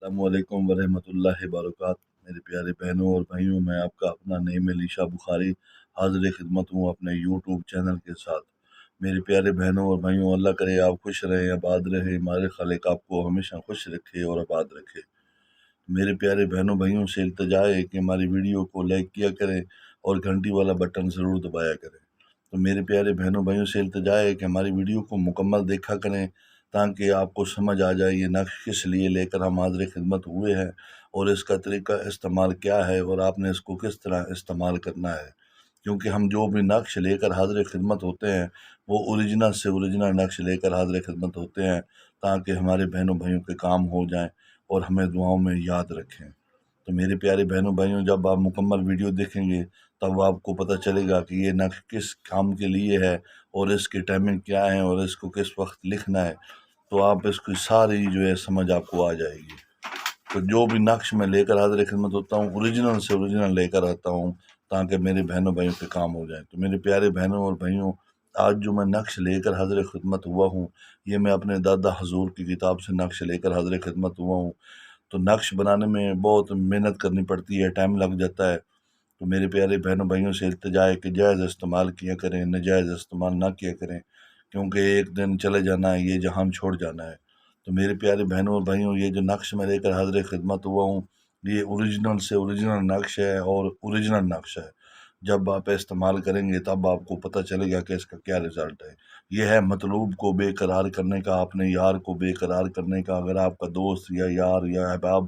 السلام علیکم ورحمۃ اللہ وبرکاتہ۔ میرے پیارے بہنوں اور بھائیوں، میں آپ کا اپنا نعیم علی شاہ بخاری حاضر خدمت ہوں اپنے یوٹیوب چینل کے ساتھ۔ میرے پیارے بہنوں اور بھائیوں، اللہ کرے آپ خوش رہیں، آباد رہیں، ہمارے خالق آپ کو ہمیشہ خوش رکھے اور آباد رکھے۔ میرے پیارے بہنوں بھائیوں سے التجا ہے کہ ہماری ویڈیو کو لائک کیا کریں اور گھنٹی والا بٹن ضرور دبایا کریں۔ تو میرے پیارے بہنوں بھائیوں سے التجا ہے کہ ہماری ویڈیو کو مکمل دیکھا کریں تاکہ آپ کو سمجھ آ جائے یہ نقش کس لیے لے کر ہم حاضر خدمت ہوئے ہیں اور اس کا طریقہ استعمال کیا ہے اور آپ نے اس کو کس طرح استعمال کرنا ہے، کیونکہ ہم جو بھی نقش لے کر حاضر خدمت ہوتے ہیں وہ اوریجنل سے اوریجنل نقش لے کر حاضر خدمت ہوتے ہیں تاکہ ہمارے بہنوں بھائیوں کے کام ہو جائیں اور ہمیں دعاؤں میں یاد رکھیں۔ تو میرے پیارے بہنوں بھائیوں، جب آپ مکمل ویڈیو دیکھیں گے تب آپ کو پتہ چلے گا کہ یہ نقش کس کام کے لیے ہے اور اس کی ٹائمنگ کیا ہے اور اس کو کس وقت لکھنا ہے، تو آپ اس کی ساری جو ہے سمجھ آپ کو آ جائے گی۔ تو جو بھی نقش میں لے کر حاضر خدمت ہوتا ہوں اوریجنل سے اوریجنل لے کر آتا ہوں تاکہ میرے بہنوں بھائیوں کے کام ہو جائیں۔ تو میرے پیارے بہنوں اور بھائیوں، آج جو میں نقش لے کر حاضر خدمت ہوا ہوں یہ میں اپنے دادا حضور کی کتاب سے نقش لے کر حاضر خدمت ہوا ہوں۔ تو نقش بنانے میں بہت محنت کرنی پڑتی ہے، ٹائم لگ جاتا ہے۔ تو میرے پیارے بہنوں بھائیوں سے التجا ہے کہ جائز استعمال کیا کریں، ناجائز استعمال نہ کیا کریں، کیونکہ ایک دن چلے جانا ہے، یہ جہان چھوڑ جانا ہے۔ تو میرے پیارے بہنوں اور بھائیوں، یہ جو نقش میں لے کر حاضر خدمت ہوا ہوں یہ اوریجنل سے اوریجنل نقش ہے اور اوریجنل نقش ہے۔ جب آپ استعمال کریں گے تب آپ کو پتہ چلے گا کہ اس کا کیا رزلٹ ہے۔ یہ ہے مطلوب کو بے قرار کرنے کا، اپنے یار کو بے قرار کرنے کا۔ اگر آپ کا دوست یا یار یا احباب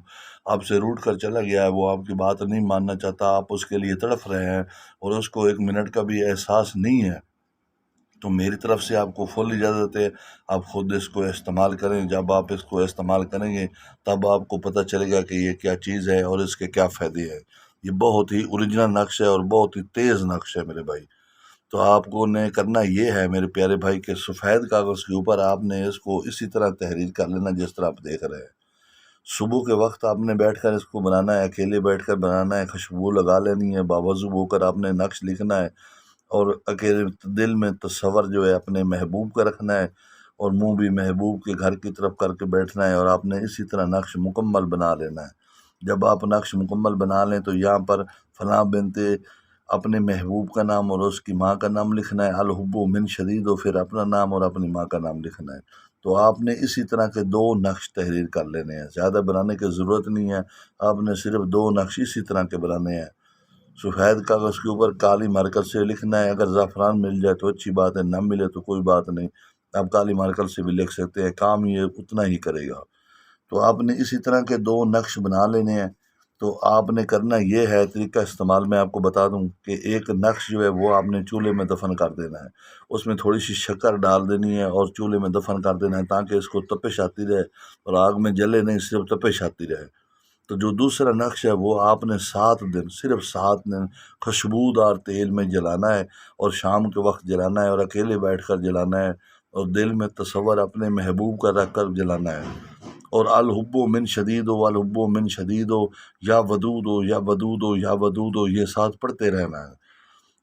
آپ سے روٹ کر چلا گیا ہے، وہ آپ کی بات نہیں ماننا چاہتا، آپ اس کے لیے تڑپ رہے ہیں اور اس کو ایک منٹ کا بھی احساس نہیں ہے، تو میری طرف سے آپ کو فل اجازت ہے، آپ خود اس کو استعمال کریں۔ جب آپ اس کو استعمال کریں گے تب آپ کو پتہ چلے گا کہ یہ کیا چیز ہے اور اس کے کیا فائدے ہیں۔ یہ بہت ہی اوریجنل نقش ہے اور بہت ہی تیز نقش ہے میرے بھائی۔ تو آپ کو نے کرنا یہ ہے میرے پیارے بھائی کہ سفید کاغذ کے اوپر آپ نے اس کو اسی طرح تحریر کر لینا جس طرح آپ دیکھ رہے ہیں۔ صبح کے وقت آپ نے بیٹھ کر اس کو بنانا ہے، اکیلے بیٹھ کر بنانا ہے، خوشبو لگا لینی ہے، باوضو ہو کر آپ نے نقش لکھنا ہے اور اکیلے دل میں تصور جو ہے اپنے محبوب کا رکھنا ہے اور منہ بھی محبوب کے گھر کی طرف کر کے بیٹھنا ہے اور آپ نے اسی طرح نقش مکمل بنا لینا ہے۔ جب آپ نقش مکمل بنا لیں تو یہاں پر فلاں بنت اپنے محبوب کا نام اور اس کی ماں کا نام لکھنا ہے، الحب من شدید، و پھر اپنا نام اور اپنی ماں کا نام لکھنا ہے۔ تو آپ نے اسی طرح کے 2 نقش تحریر کر لینے ہیں، زیادہ بنانے کی ضرورت نہیں ہے، آپ نے صرف 2 نقش اسی طرح کے بنانے ہیں۔ سفید کاغذ کے اوپر کالی مارکر سے لکھنا ہے، اگر زعفران مل جائے تو اچھی بات ہے، نہ ملے تو کوئی بات نہیں، آپ کالی مارکر سے بھی لکھ سکتے ہیں، کام یہ اتنا ہی کرے گا۔ تو آپ نے اسی طرح کے 2 نقش بنا لینے ہیں۔ تو آپ نے کرنا یہ ہے، طریقہ استعمال میں آپ کو بتا دوں کہ ایک نقش جو ہے وہ آپ نے چولہے میں دفن کر دینا ہے، اس میں تھوڑی سی شکر ڈال دینی ہے اور چولہے میں دفن کر دینا ہے تاکہ اس کو تپش آتی رہے اور آگ میں جلے نہیں، صرف تپش آتی رہے۔ تو جو دوسرا نقش ہے وہ آپ نے 7 دن، صرف 7 دن خوشبودار تیل میں جلانا ہے اور شام کے وقت جلانا ہے اور اکیلے بیٹھ کر جلانا ہے اور دل میں تصور اپنے محبوب کا رکھ کر جلانا ہے۔ اور الحب من شدید، الحب من شدید، یا ودود، یا ودود، یا ودود، یہ 7 پڑھتے رہنا ہے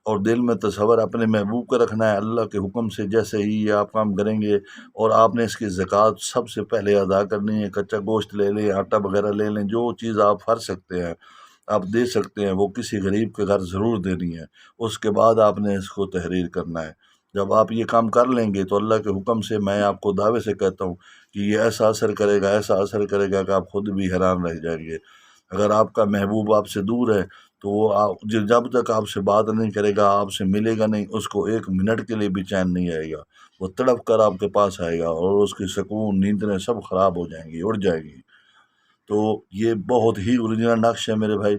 اور دل میں تصور اپنے محبوب کا رکھنا ہے۔ اللہ کے حکم سے جیسے ہی یہ آپ کام کریں گے اور آپ نے اس کی زکوٰۃ سب سے پہلے ادا کرنی ہے، کچا گوشت لے لیں، آٹا وغیرہ لے لیں، جو چیز آپ پھر سکتے ہیں آپ دے سکتے ہیں، وہ کسی غریب کے گھر ضرور دینی ہے۔ اس کے بعد آپ نے اس کو تحریر کرنا ہے۔ جب آپ یہ کام کر لیں گے تو اللہ کے حکم سے میں آپ کو دعوے سے کہتا ہوں کہ یہ ایسا اثر کرے گا، ایسا اثر کرے گا کہ آپ خود بھی حیران رہ جائیں گے۔ اگر آپ کا محبوب آپ سے دور ہے تو وہ جب تک آپ سے بات نہیں کرے گا، آپ سے ملے گا نہیں، اس کو ایک منٹ کے لیے بھی چین نہیں آئے گا، وہ تڑپ کر آپ کے پاس آئے گا اور اس کی سکون، نیندیں سب خراب ہو جائیں گی، اڑ جائے گی۔ تو یہ بہت ہی اوریجنل نقش ہے میرے بھائی۔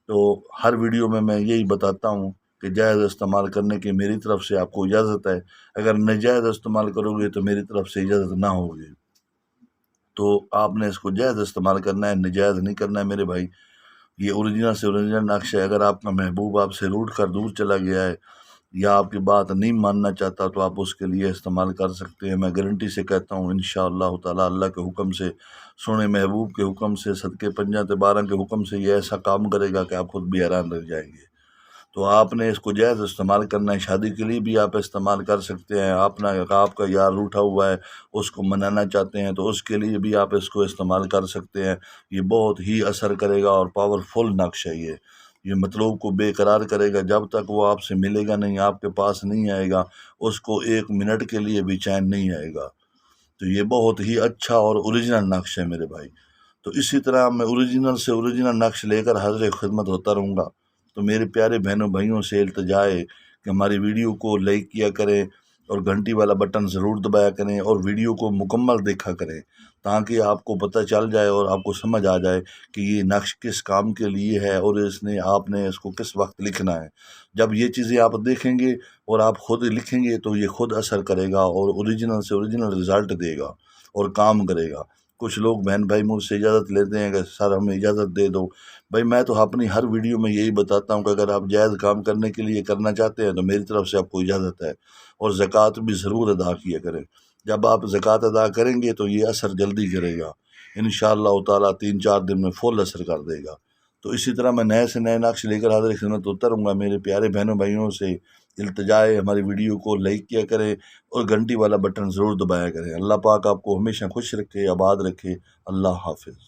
تو ہر ویڈیو میں یہی بتاتا ہوں کہ جائز استعمال کرنے کی میری طرف سے آپ کو اجازت ہے، اگر ناجائز استعمال کرو گے تو میری طرف سے اجازت نہ ہوگی۔ تو آپ نے اس کو جائز استعمال کرنا ہے، ناجائز نہیں کرنا ہے میرے بھائی۔ یہ اوریجنل سے اوریجنل نقش ہے۔ اگر آپ کا محبوب آپ سے روٹ کر دور چلا گیا ہے یا آپ کی بات نہیں ماننا چاہتا تو آپ اس کے لیے استعمال کر سکتے ہیں۔ میں گارنٹی سے کہتا ہوں انشاءاللہ تعالی اللہ کے حکم سے، سونے محبوب کے حکم سے، صدقے 5 12 کے حکم سے یہ ایسا کام کرے گا کہ آپ خود بھی حیران رہ جائیں گے۔ تو آپ نے اس کو جائز استعمال کرنا ہے، شادی کے لیے بھی آپ استعمال کر سکتے ہیں، آپ کا یار روٹھا ہوا ہے اس کو منانا چاہتے ہیں تو اس کے لیے بھی آپ اس کو استعمال کر سکتے ہیں۔ یہ بہت ہی اثر کرے گا اور پاورفل نقش ہے یہ مطلوب کو بے قرار کرے گا، جب تک وہ آپ سے ملے گا نہیں، آپ کے پاس نہیں آئے گا، اس کو ایک منٹ کے لیے بھی چین نہیں آئے گا۔ تو یہ بہت ہی اچھا اور اوریجنل نقش ہے میرے بھائی۔ تو اسی طرح میں اوریجنل سے اوریجنل نقش لے کر حاضر خدمت ہوتا رہوں گا۔ تو میرے پیارے بہنوں بھائیوں سے التجا ہے کہ ہماری ویڈیو کو لائک کیا کریں اور گھنٹی والا بٹن ضرور دبایا کریں اور ویڈیو کو مکمل دیکھا کریں، تاکہ آپ کو پتہ چل جائے اور آپ کو سمجھ آ جائے کہ یہ نقش کس کام کے لیے ہے اور آپ نے اس کو کس وقت لکھنا ہے۔ جب یہ چیزیں آپ دیکھیں گے اور آپ خود لکھیں گے تو یہ خود اثر کرے گا اور اوریجنل سے اوریجنل رزلٹ دے گا اور کام کرے گا۔ کچھ لوگ بہن بھائی مجھ سے اجازت لیتے ہیں کہ سر ہمیں اجازت دے دو، بھائی میں تو اپنی ہر ویڈیو میں یہی بتاتا ہوں کہ اگر آپ جائز کام کرنے کے لیے کرنا چاہتے ہیں تو میری طرف سے آپ کو اجازت ہے، اور زکوٰۃ بھی ضرور ادا کیا کریں۔ جب آپ زکوٰۃ ادا کریں گے تو یہ اثر جلدی کرے گا، انشاءاللہ تعالیٰ 3-4 دن میں فل اثر کر دے گا۔ تو اسی طرح میں نئے سے نئے نقش لے کر حاضر خدمت ہوتا رہوں گا۔ میرے پیارے بہنوں بھائیوں سے التجا ہے ہماری ویڈیو کو لائک کیا کریں اور گھنٹی والا بٹن ضرور دبایا کریں۔ اللہ پاک آپ کو ہمیشہ خوش رکھے، آباد رکھے۔ اللہ حافظ۔